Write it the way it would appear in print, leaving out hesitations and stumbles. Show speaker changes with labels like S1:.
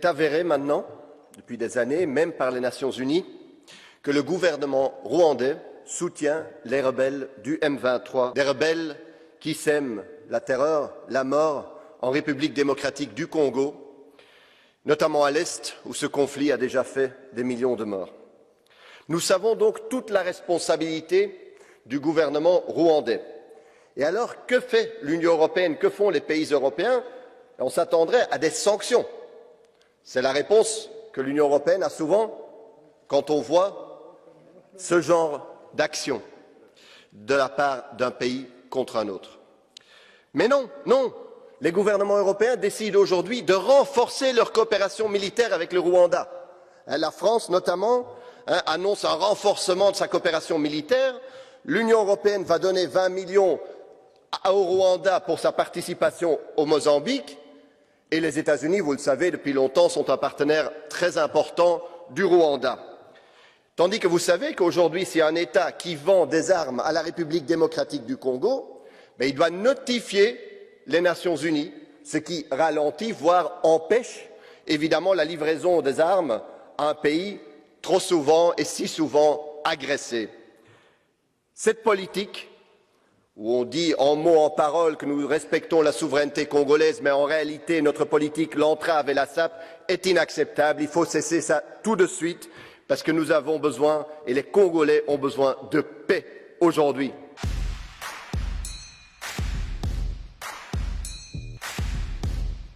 S1: est avéré maintenant, depuis des années, même par les Nations Unies, que le gouvernement rwandais soutient les rebelles du M23, des rebelles qui sèment la terreur, la mort en République démocratique du Congo, notamment à l'Est, où ce conflit a déjà fait des millions de morts. Nous savons donc toute la responsabilité du gouvernement rwandais. Et alors, que fait l'Union européenne, que font les pays européens? On s'attendrait à des sanctions. C'est la réponse que l'Union européenne a souvent quand on voit ce genre d'action de la part d'un pays contre un autre. Mais non, non, les gouvernements européens décident aujourd'hui de renforcer leur coopération militaire avec le Rwanda. La France, notamment, annonce un renforcement de sa coopération militaire. L'Union européenne va donner 20 millions au Rwanda pour sa participation au Mozambique. Et les États-Unis, vous le savez, depuis longtemps, sont un partenaire très important du Rwanda. Tandis que vous savez qu'aujourd'hui, s'il y a un État qui vend des armes à la République démocratique du Congo, il doit notifier les Nations Unies, ce qui ralentit, voire empêche, évidemment, la livraison des armes à un pays trop souvent et si souvent agressé. Cette politique, où on dit en mots, en paroles que nous respectons la souveraineté congolaise, mais en réalité notre politique l'entrave et la sape, est inacceptable. Il faut cesser ça tout de suite, parce que nous avons besoin, et les Congolais ont besoin de paix aujourd'hui.